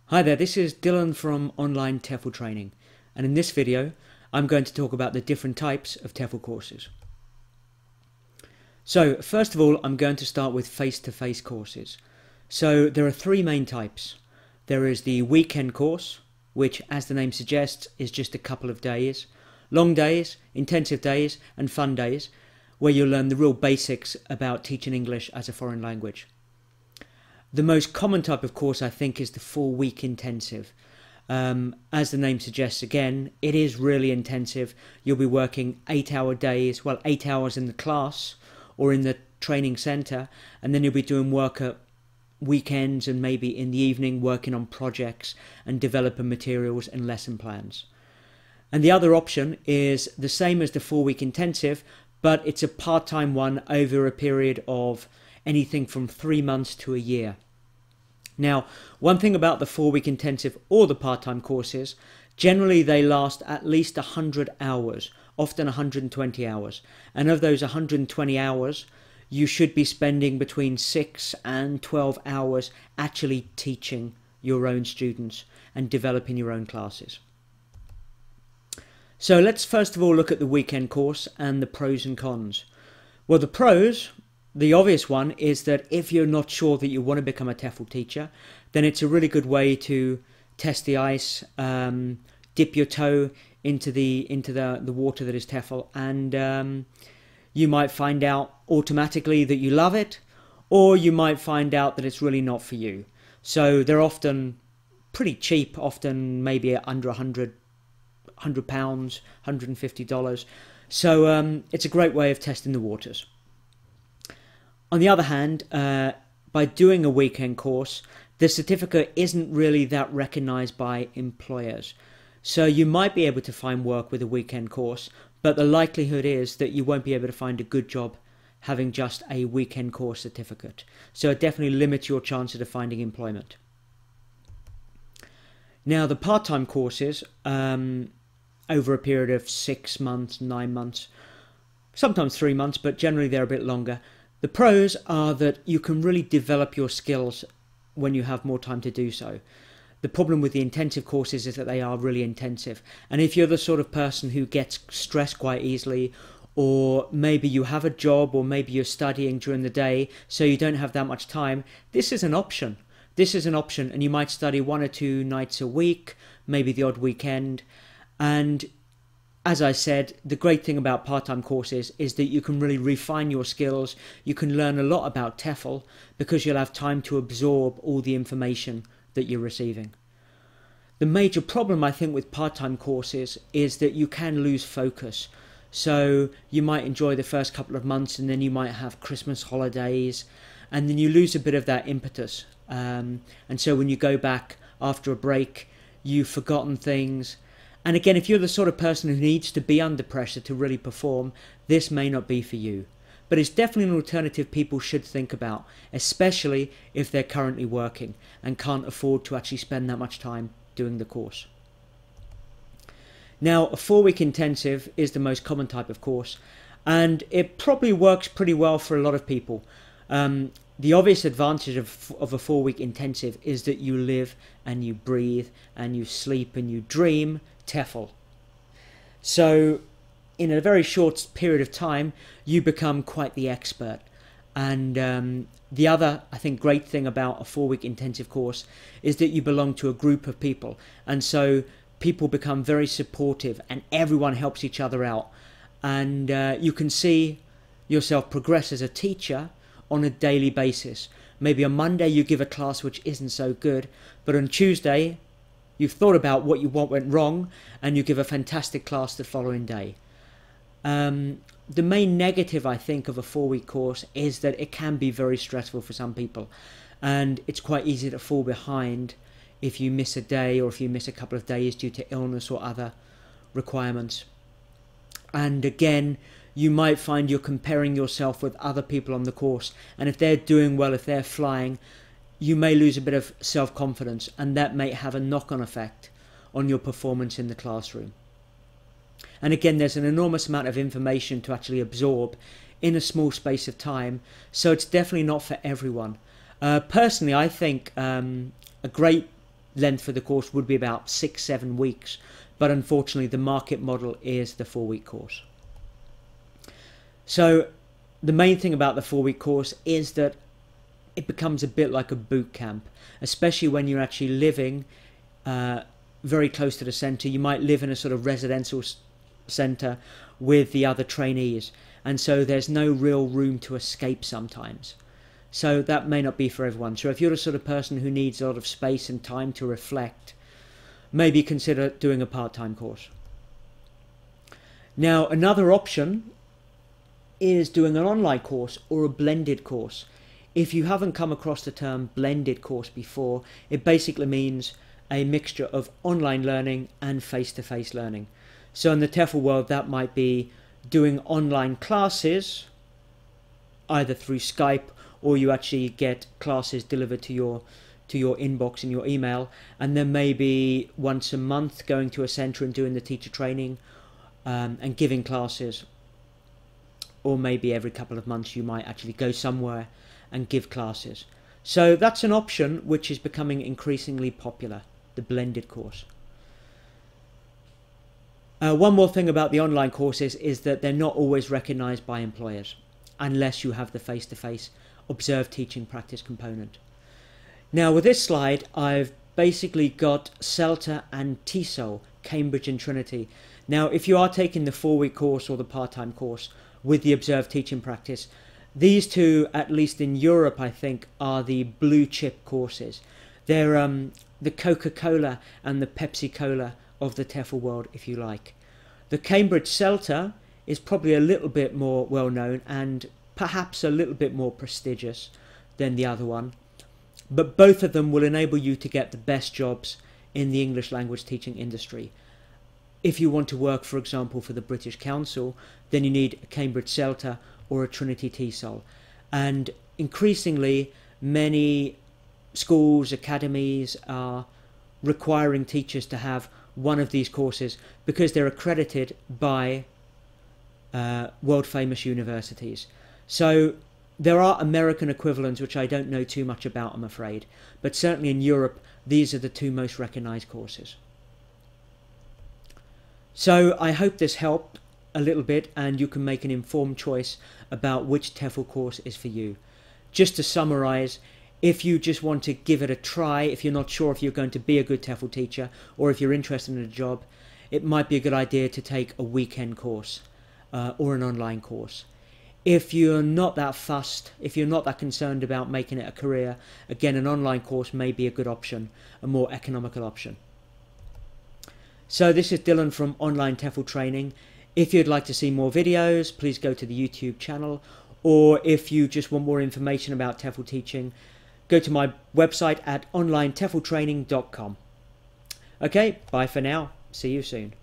Hi there, this is Dylan from Online TEFL Training, and in this video I'm going to talk about the different types of TEFL courses. So first of all, I'm going to start with face-to-face courses. So there are three main types. There is the weekend course, which as the name suggests is just a couple of days, long days, intensive days and fun days, where you'll learn the real basics about teaching English as a foreign language. The most common type of course, I think, is the 4-week intensive. As the name suggests, again, it is really intensive. You'll be working 8-hour days, well, 8 hours in the class or in the training centre, and then you'll be doing work at weekends and maybe in the evening working on projects and developing materials and lesson plans. And the other option is the same as the 4-week intensive, but it's a part-time one over a period of anything from 3 months to a year. Now, one thing about the 4-week intensive or the part-time courses, generally they last at least 100 hours, often 120 hours. And of those 120 hours, you should be spending between 6 and 12 hours actually teaching your own students and developing your own classes. So let's first of all look at the weekend course and the pros and cons. Well, the pros, the obvious one is that if you're not sure that you want to become a TEFL teacher, then it's a really good way to test the ice, dip your toe into the water that is TEFL, and you might find out automatically that you love it, or you might find out that it's really not for you. So they're often pretty cheap, often maybe under £100, $150. So it's a great way of testing the waters. On the other hand, by doing a weekend course, the certificate isn't really that recognised by employers. So you might be able to find work with a weekend course, but the likelihood is that you won't be able to find a good job having just a weekend course certificate. So it definitely limits your chances of finding employment. Now the part-time courses, over a period of 6 months, 9 months, sometimes 3 months, but generally they're a bit longer. The pros are that you can really develop your skills when you have more time to do so. The problem with the intensive courses is that they are really intensive. And if you're the sort of person who gets stressed quite easily, or maybe you have a job, or maybe you're studying during the day, so you don't have that much time, this is an option. This is an option, and you might study 1 or 2 nights a week, maybe the odd weekend. And as I said, the great thing about part-time courses is that you can really refine your skills. You can learn a lot about TEFL because you'll have time to absorb all the information that you're receiving. The major problem, I think, with part-time courses is that you can lose focus. So you might enjoy the first couple of months, and then you might have Christmas holidays, and then you lose a bit of that impetus. And so when you go back after a break, you've forgotten things. And again, if you're the sort of person who needs to be under pressure to really perform, this may not be for you. But it's definitely an alternative people should think about, especially if they're currently working and can't afford to actually spend that much time doing the course. Now, a 4-week intensive is the most common type of course, and it probably works pretty well for a lot of people. The obvious advantage of a 4-week intensive is that you live and you breathe and you sleep and you dream TEFL. So in a very short period of time you become quite the expert. And the other, I think, great thing about a 4-week intensive course is that you belong to a group of people, and so people become very supportive and everyone helps each other out, and you can see yourself progress as a teacher on a daily basis. Maybe on Monday you give a class which isn't so good, but on Tuesday you've thought about what went wrong and you give a fantastic class the following day. The main negative, I think, of a 4-week course is that it can be very stressful for some people, and it's quite easy to fall behind if you miss a day or if you miss a couple of days due to illness or other requirements. And again, you might find you're comparing yourself with other people on the course, and if they're doing well, if they're flying, you may lose a bit of self-confidence, and that may have a knock-on effect on your performance in the classroom. And again, there's an enormous amount of information to actually absorb in a small space of time, so it's definitely not for everyone. Personally, I think a great length for the course would be about 6-7 weeks, but unfortunately the market model is the 4-week course. So the main thing about the 4-week course is that it becomes a bit like a boot camp, especially when you're actually living very close to the centre. You might live in a sort of residential centre with the other trainees, and so there's no real room to escape sometimes. So that may not be for everyone. So if you're the sort of person who needs a lot of space and time to reflect, maybe consider doing a part-time course. Now, another option is doing an online course or a blended course. If you haven't come across the term blended course before, it basically means a mixture of online learning and face-to-face learning. So in the TEFL world, that might be doing online classes, either through Skype, or you actually get classes delivered to your inbox in your email, and then maybe once a month going to a centre and doing the teacher training and giving classes, or maybe every couple of months you might actually go somewhere and give classes. So that's an option which is becoming increasingly popular, the blended course. One more thing about the online courses is that they're not always recognised by employers unless you have the face-to-face observed teaching practice component. Now with this slide I've basically got CELTA and TESOL, Cambridge and Trinity. Now if you are taking the 4-week course or the part-time course with the observed teaching practice, these two, at least in Europe I think, are the blue chip courses. They're the Coca-Cola and the Pepsi-Cola of the TEFL world, if you like. The Cambridge CELTA is probably a little bit more well known and perhaps a little bit more prestigious than the other one, but both of them will enable you to get the best jobs in the English language teaching industry. If you want to work, for example, for the British Council, then you need a Cambridge CELTA or a Trinity TESOL. And increasingly many schools, academies are requiring teachers to have one of these courses because they're accredited by world famous universities. So there are American equivalents which I don't know too much about, I'm afraid, but certainly in Europe these are the two most recognised courses. So I hope this helped a little bit and you can make an informed choice about which TEFL course is for you. Just to summarise, if you just want to give it a try, if you're not sure if you're going to be a good TEFL teacher or if you're interested in a job, it might be a good idea to take a weekend course or an online course. If you're not that fussed, if you're not that concerned about making it a career, again an online course may be a good option, a more economical option. So this is Dylan from Online TEFL Training. If you'd like to see more videos, please go to the YouTube channel, or if you just want more information about TEFL teaching, go to my website at onlinetefltraining.com. Okay, bye for now. See you soon.